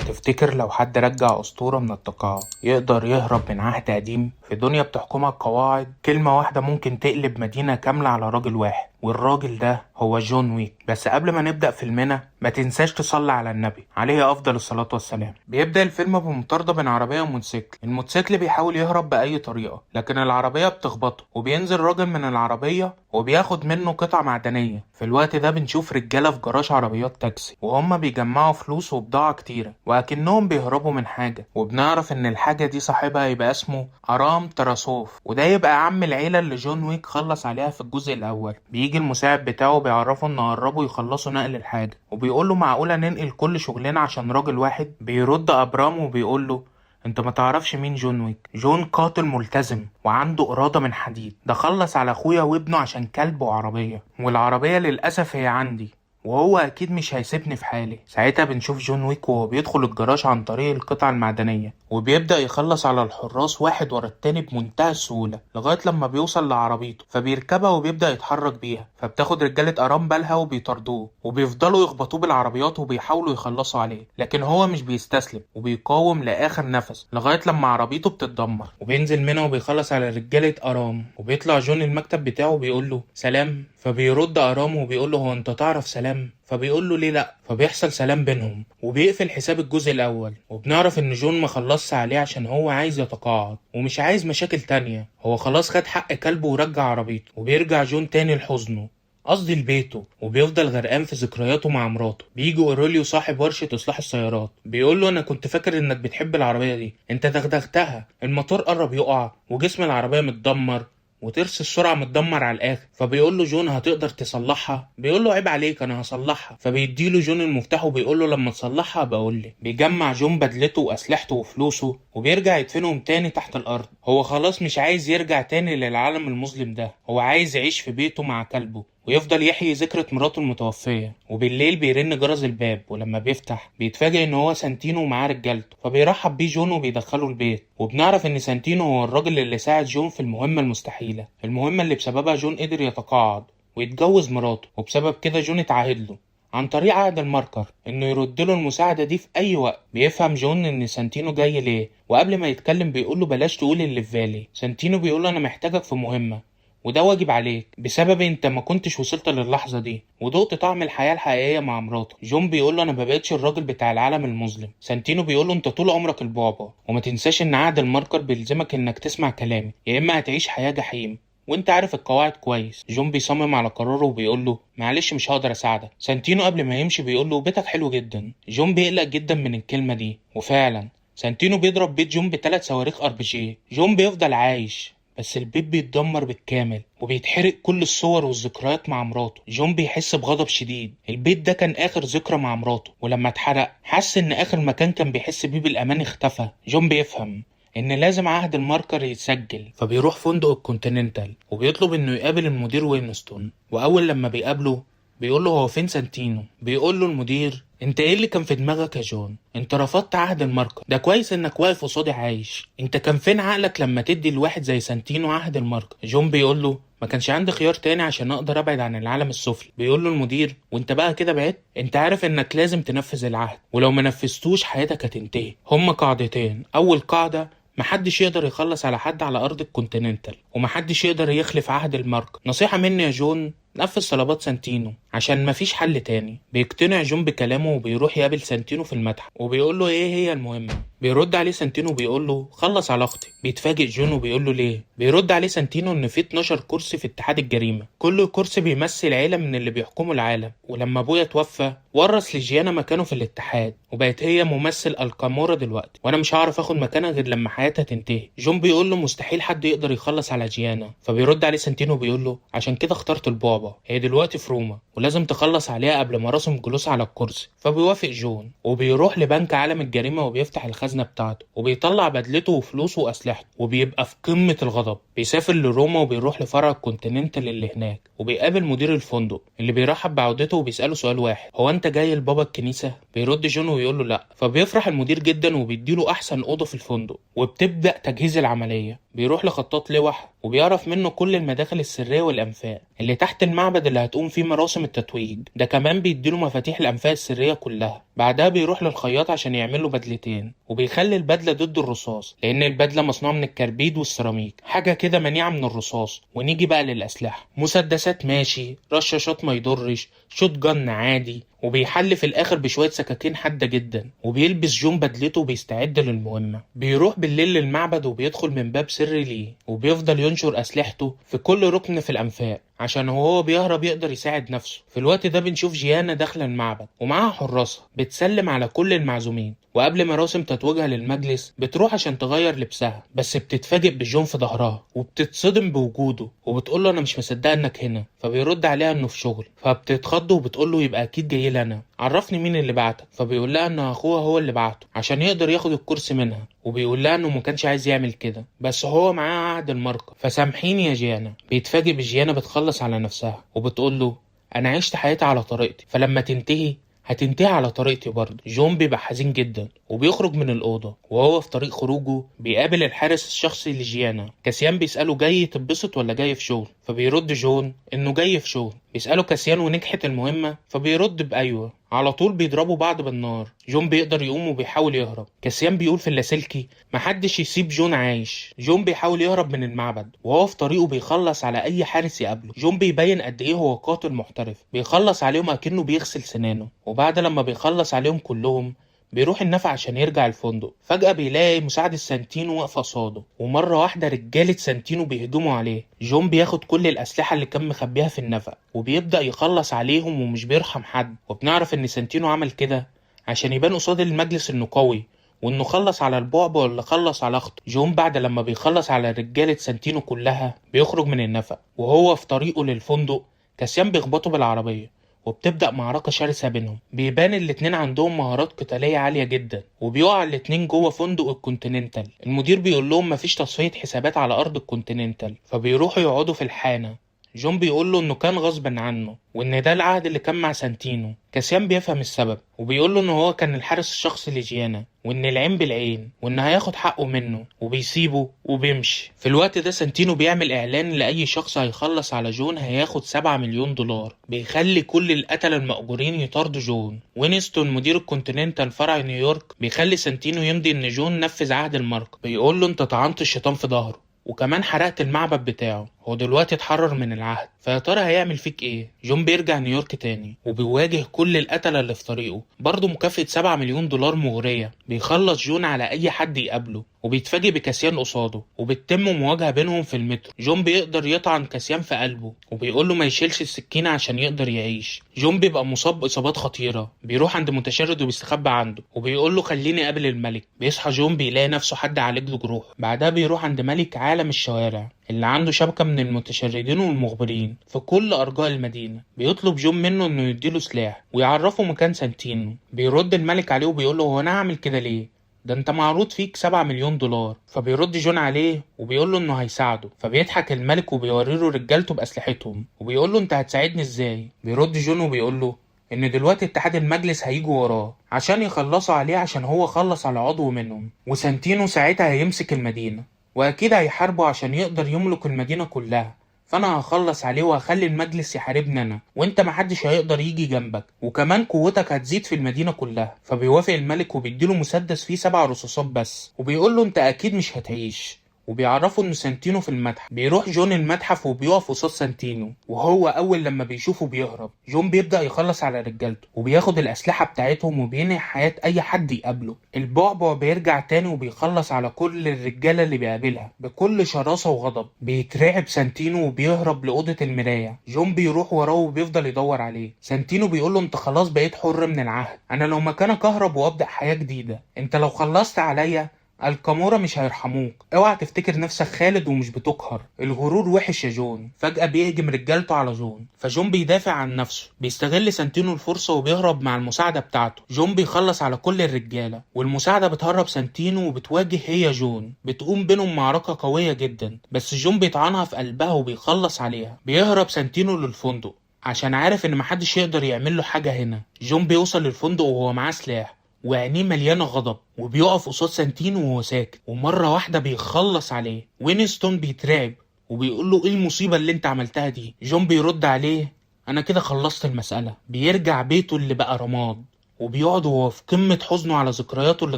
تفتكر لو حد رجع أسطورة من التقاعد يقدر يهرب من عهد قديم؟ في دنيا بتحكمها القواعد، كلمة واحدة ممكن تقلب مدينة كاملة على راجل واحد، والراجل ده هو جون ويك. بس قبل ما نبدأ فيلمنا ما تنساش تصلي على النبي عليه أفضل الصلاة والسلام. بيبدأ الفيلم بمطاردة بين عربية وموتوسيكل. الموتوسيكل بيحاول يهرب بأي طريقة لكن العربية بتخبطه، وبينزل راجل من العربية وبياخد منه قطع معدنية. في الوقت ده بنشوف رجالة في جراج عربيات تاكسي وهم بيجمعوا فلوس وبضاعة كتيرة وأكنهم بيهربوا من حاجة، وبنعرف إن الحاجة دي صاحبها يبقى اسمه أرام تراسوف، وده يبقى عم العيلة اللي جون ويك خلص عليها في الجزء الأول. بيجي المساعد بتاعه بيعرفه إن قربوا يخلصوا نقل الحاجة، وبيقوله معقولة ننقل كل شغلنا عشان راجل واحد؟ بيرد أبرام وبيقوله انت ما تعرفش مين جون ويك. جون قاتل ملتزم وعنده إرادة من حديد، ده خلص على أخويا وابنه عشان كلب وعربية، والعربية للأسف هي عندي وهو أكيد مش هيسيبني في حالي. ساعتها بنشوف جون ويك وهو بيدخل الجراج عن طريق القطع المعدنية، وبيبدأ يخلص على الحراس واحد ورا التاني بمنتهى السهولة لغاية لما بيوصل لعربيته فبيركبها وبيبدأ يتحرك بيها. فبتاخد رجالة أرام بالها وبيطاردوه وبيفضلوا يخبطوه بالعربيات وبيحاولوا يخلصوا عليه، لكن هو مش بيستسلم وبيقاوم لآخر نفس لغاية لما عربيته بتتدمر وبينزل منها وبيخلص على رجالة أرام. وبيطلع جون المكتب بتاعه وبيقول له سلام، فبيرد أرام وبيقول له هو أنت تعرف سلام؟ فبيقول له ليه لأ، فبيحصل سلام بينهم وبيقفل حساب الجزء الأول. وبنعرف إن جون ما خلصش عليه عشان هو عايز يتقاعد ومش عايز مشاكل تانية، هو خلاص خد حق كلبه ورجع عربيته. وبيرجع جون تاني لحزنه، قصدي لبيته، وبيفضل غرقان في ذكرياته مع مراته. بيجي اوروليو صاحب ورشة اصلاح السيارات بيقول له انا كنت فاكر انك بتحب العربية دي، انت دغدغتها، الموتور قرب يقع وجسم العربية متدمر وترس السرعة متدمر على الآخر. فبيقول له جون هتقدر تصلحها؟ بيقول له عيب عليك أنا هصلحها. فبيديله جون المفتاح وبيقول له لما تصلحها بقول لي. بيجمع جون بدلته وأسلحته وفلوسه وبيرجع يدفنهم تاني تحت الأرض. هو خلاص مش عايز يرجع تاني للعالم المظلم ده، هو عايز يعيش في بيته مع كلبه ويفضل يحيي ذكرى مراته المتوفية. وبالليل بيرن جرس الباب، ولما بيفتح بيتفاجئ ان هو سانتينو ومعاه رجالته، فبيرحب بيه جون وبيدخله البيت. وبنعرف ان سانتينو هو الراجل اللي ساعد جون في المهمة المستحيلة، المهمة اللي بسببها جون قدر يتقاعد ويتجوز مراته، وبسبب كده جون اتعهد له عن طريق عقد الماركر انه يرد له المساعدة دي في اي وقت. بيفهم جون ان سانتينو جاي ليه، وقبل ما يتكلم بيقول له بلاش تقول اللي في بالي. سانتينو بيقول له انا محتاجك في مهمة وده واجب عليك، بسبب انت ما كنتش وصلت للحظة دي ودقت طعم الحياة الحقيقية مع مراته. جون بيقول له انا ما بقتش الراجل بتاع العالم المظلم. سانتينو بيقول له انت طول عمرك البعبع، وما تنساش ان عقد الماركر بيلزمك انك تسمع كلامي يا اما هتعيش حياة جحيم، وانت عارف القواعد كويس. جون بيصمم على قراره وبيقول له معلش مش هقدر اساعدك. سانتينو قبل ما يمشي بيقول له بيتك حلو جدا. جون بيقلق جدا من الكلمة دي، وفعلا سانتينو بيضرب بيت جون ب3 صواريخ RPG. جون بيفضل عايش بس البيت بيتدمر بالكامل وبيتحرق كل الصور والذكريات مع مراته. جون بيحس بغضب شديد، البيت ده كان اخر ذكرى مع مراته، ولما اتحرق حس ان اخر مكان كان بيحس بيه بالامان اختفى. جون بيفهم ان لازم عهد الماركر يتسجل، فبيروح فندق الكونتيننتال وبيطلب انه يقابل المدير وينستون. واول لما بيقابله بيقول له هو فين سانتينو؟ بيقول له المدير انت ايه اللي كان في دماغك يا جون؟ انت رفضت عهد الماركر، ده كويس انك واقف قصادي عايش، انت كان فين عقلك لما تدي لواحد زي سانتينو عهد الماركر؟ جون بيقول له ما كانش عندي خيار تاني عشان اقدر ابعد عن العالم السفلي. بيقول له المدير وانت بقى كده بعدت؟ انت عارف انك لازم تنفذ العهد، ولو ما نفذتوش حياتك هتنتهي. هما قاعدتين، اول قاعدة محدش يقدر يخلص على حد على ارض الكونتيننتال، ومحدش يقدر يخلف عهد الماركر. نصيحة مني يا جون نفذ طلبات سانتينو عشان مفيش حل تاني. بيقتنع جون بكلامه وبيروح يقابل سانتينو في المتحف وبيقول له ايه هي المهمة. بيرد عليه سانتينو وبيقول له خلص علاقتي. بيتفاجئ جون وبيقول له ليه؟ بيرد عليه سانتينو ان في 12 كرسي في اتحاد الجريمة، كل كرسي بيمثل عيلة من اللي بيحكموا العالم، ولما ابويا توفى ورث لجيانا مكانه في الاتحاد وبقت هي ممثل الكامورا دلوقتي، وانا مش هعرف اخد مكانها غير لما حياتها تنتهي. جون بيقول له مستحيل حد يقدر يخلص على جيانا. فبيرد عليه سانتينو وبيقول له عشان كده اخترت البعبع، هي دلوقتي في روما ولازم تخلص عليها قبل مراسم جلوسها على الكرسي. فبيوافق جون وبيروح لبنك عالم الجريمة وبيفتح الخزنة بتاعته وبيطلع بدلته وفلوسه وأسلحته وبيبقى في قمة الغضب. بيسافر لروما وبيروح لفرع الكونتيننتال اللي هناك وبيقابل مدير الفندق اللي بيرحب بعودته وبيسأله سؤال واحد، هو انت جاي لبابا الكنيسة؟ بيرد جون ويقول له لا. فبيفرح المدير جدا وبيديله أحسن أوضة في الفندق وبتبدأ تجهيز العملية. بيروح لخطاط لوح وبيعرف منه كل المداخل السرية والأنفاق اللي تحت المبنى المعبد اللي هتقوم فيه مراسم التتويج، ده كمان بيديله مفاتيح الأنفاق السرية كلها. بعدها بيروح للخياط عشان يعمله بدلتين، وبيخلي البدلة ضد الرصاص لأن البدلة مصنوعة من الكربيد والسيراميك، حاجة كده منيعة من الرصاص. ونيجي بقى للأسلحة، مسدسات ماشي، رشاشات ما يضرش، شوت جن عادي، وبيحل في الآخر بشوية سكاكين حادة جدا. وبيلبس جون بدلته وبيستعد للمهمة. بيروح بالليل للمعبد وبيدخل من باب سري ليه، وبيفضل ينشر أسلحته في كل ركن في الأنفاق عشان وهو بيهرب يقدر يساعد نفسه. في الوقت ده بنشوف جيانا داخلة المعبد ومعاها حراسة بتسلم على كل المعزومين، وقبل مراسم تتويجها للمجلس بتروح عشان تغير لبسها، بس بتتفاجئ بجون في ظهرها وبتتصدم بوجوده، وبتقوله انا مش مصدقه انك هنا. فبيرد عليها انه في شغل، فبتتخض وبتقوله يبقى اكيد جاي لنا، عرفني مين اللي بعتك. فبيقول لها ان اخوها هو اللي بعته عشان يقدر ياخد الكرسي منها، وبيقول لها انه ما كانش عايز يعمل كده بس هو معاه عقد الماركه، فسامحيني يا جيانا. بيتفاجئ بجيانا بتخلص على نفسها وبتقول له انا عشت حياتي على طريقتي، فلما تنتهي هتنتهي على طريقتي برضه. جون بيبقى حزين جدا وبيخرج من الأوضة، وهو في طريق خروجه بيقابل الحارس الشخصي لجيانا. كاسيان بيسأله جاي تتبسط ولا جاي في شغل، فبيرد جون إنه جاي في شغل. بيسأله كاسيان ونجحت المهمة، فبيرد بأيوه. على طول بيضربوا بعض بالنار. جون بيقدر يقوم وبيحاول يهرب. كاسيان بيقول في اللاسلكي محدش يسيب جون عايش. جون بيحاول يهرب من المعبد، وهو في طريقه بيخلص على أي حارس يقابله. جون بيبين قد إيه هو قاتل محترف، بيخلص عليهم أكنه بيغسل سنانه. وبعد لما بيخلص عليهم كلهم بيروح النفق عشان يرجع الفندق. فجأة بيلاقي مساعدة سانتينو واقفة قصاده، ومرة واحدة رجالة سانتينو بيهجموا عليه. جون بياخد كل الأسلحة اللي كان مخبيها في النفق وبيبدأ يخلص عليهم ومش بيرحم حد. وبنعرف إن سانتينو عمل كده عشان يبان قصاد المجلس إنه قوي، وإنه خلص على البعبع اللي خلص على أخته. جون بعد لما بيخلص على رجالة سانتينو كلها بيخرج من النفق، وهو في طريقه للفندق كاسيان بيخبطه بالعربية وبتبدأ معركة شرسة بينهم. بيبان الاتنين عندهم مهارات قتالية عالية جدا، وبيقع الاتنين جوه فندق الكونتيننتال. المدير بيقول لهم مفيش تصفية حسابات على أرض الكونتيننتال، فبيروحوا يقعدوا في الحانة. جون بيقول له انه كان غصبا عنه وان ده العهد اللي كان مع سانتينو. كاسيان بيفهم السبب وبيقول له ان هو كان الحارس الشخصي لجيانا، وان العين بالعين، وان هياخد حقه منه، وبيسيبه وبيمشي. في الوقت ده سانتينو بيعمل اعلان لاي شخص هيخلص على جون هياخد 7 مليون دولار. بيخلي كل القتلة المأجورين يطاردوا جون. وينستون مدير الكونتيننتال فرع نيويورك بيخلي سانتينو يمضي ان جون نفذ عهد الماركة. بيقول له انت طعنت الشيطان في ظهره وكمان حرقت المعبد بتاعه، هو دلوقتي اتحرر من العهد، فيا ترى هيعمل فيك ايه؟ جون بيرجع نيويورك تاني وبيواجه كل القتلة اللي في طريقه. برضه مكافأة 7 مليون دولار مغرية. بيخلص جون على اي حد يقابله، وبيتفاجئ بكاسيان قصاده وبتتم مواجهة بينهم في المترو. جون بيقدر يطعن كاسيان في قلبه وبيقول له ما يشيلش السكينة عشان يقدر يعيش. جون بيبقى مصاب بإصابات خطيرة، بيروح عند متشرد وبيستخبى عنده وبيقول له خليني اقابل الملك. بيصحى جون بيلاقي نفسه حد عالج له جروح. بعدها بيروح عند ملك عالم الشوارع اللي عنده شبكة من المتشردين والمخبرين في كل أرجاء المدينة. بيطلب جون منه إنه يديله سلاح ويعرفه مكان سانتينو. بيرد الملك عليه وبيقول له هو أنا هعمل كده ليه؟ ده انت معروض فيك 7 مليون دولار. فبيرد جون عليه وبيقول له انه هيساعده. فبيضحك الملك وبيوريله رجالته بأسلحتهم وبيقول له انت هتساعدني ازاي؟ بيرد جون وبيقول له ان دلوقتي اتحاد المجلس هيجوا وراه عشان يخلصوا عليه عشان هو خلص على عضو منهم، وسانتينو ساعتها هيمسك المدينة واكيد هيحاربه عشان يقدر يملك المدينة كلها. فانا هخلص عليه وهخلي المجلس يحاربني انا، وانت محدش هيقدر يجي جنبك، وكمان قوتك هتزيد في المدينة كلها. فبيوافق الملك وبيديله مسدس فيه 7 رصاصات بس، وبيقول له انت اكيد مش هتعيش. وبيعرفوا انه سانتينو في المتحف. بيروح جون المتحف وبيقف قصاد سانتينو، وهو اول لما بيشوفه بيهرب. جون بيبدأ يخلص على رجالته وبياخد الاسلحة بتاعتهم وبينهي حياة اي حد يقابله. البعبع بيرجع تاني وبيخلص على كل الرجالة اللي بيقابلها بكل شراسة وغضب. بيترعب سانتينو وبيهرب لأوضة المراية. جون بيروح وراه وبيفضل يدور عليه. سانتينو بيقوله انت خلاص بقيت حر من العهد، انا لو مكانك اهرب وابدأ حياة جديدة، انت لو خلصت عليا الكامورا مش هيرحموك. اوعى تفتكر نفسك خالد ومش بتقهر، الغرور وحش يا جون. فجأة بيهجم رجالته على جون، فجون بيدافع عن نفسه. بيستغل سانتينو الفرصة وبيهرب مع المساعدة بتاعته. جون بيخلص على كل الرجالة والمساعدة بتهرب سانتينو وبتواجه هي جون. بتقوم بينهم معركة قوية جدا، بس جون بيطعنها في قلبها وبيخلص عليها. بيهرب سانتينو للفندق عشان عارف ان محدش يقدر يعمل له حاجة هنا. جون بيوصل للفندق وهو معاه سلاح وعينيه مليانة غضب، وبيقف قصاد سانتينو وهو ساكت، ومرة واحدة بيخلص عليه. وينستون بيترعب وبيقول له ايه المصيبة اللي انت عملتها دي. جون بيرد عليه انا كده خلصت المسألة. بيرجع بيته اللي بقى رماد وبيقعد وهو في قمة حزنه على ذكرياته اللي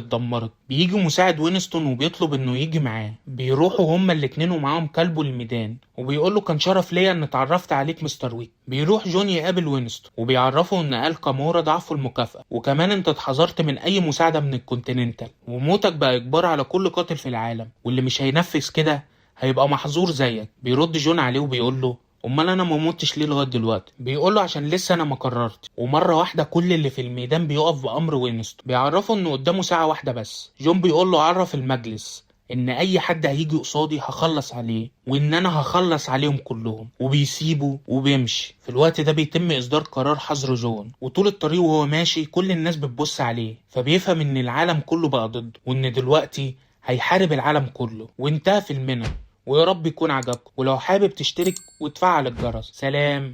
اتدمرت. بيجي مساعد وينستون وبيطلب انه يجي معاه. بيروحوا هما الاتنين ومعاهم كلبه الميدان وبيقول له كان شرف ليا ان اتعرفت عليك مستر ويك. بيروح جون يقابل وينستون وبيعرفه ان آل كامورا ضعفوا المكافأة، وكمان انت اتحذرت من اي مساعدة من الكونتيننتال، وموتك بقى اجبار على كل قاتل في العالم، واللي مش هينفذ كده هيبقى محظور زيك. بيرد جون عليه وبيقول له امال انا ما متش ليه لغايه دلوقتي؟ بيقول له عشان لسه انا ما قررت. ومره واحده كل اللي في الميدان بيقف بامر وينستون. بيعرفه انه قدامه ساعه واحده بس. جون بيقول له عرف المجلس ان اي حد هيجي قصادي هخلص عليه، وان انا هخلص عليهم كلهم. وبيسيبه وبيمشي. في الوقت ده بيتم اصدار قرار حظر جون، وطول الطريق وهو ماشي كل الناس بتبص عليه، فبيفهم ان العالم كله بقى ضده، وان دلوقتي هيحارب العالم كله. وانتهى فيلمنا، ويا رب يكون عجبكم، ولو حابب تشترك وتفعل الجرس. سلام.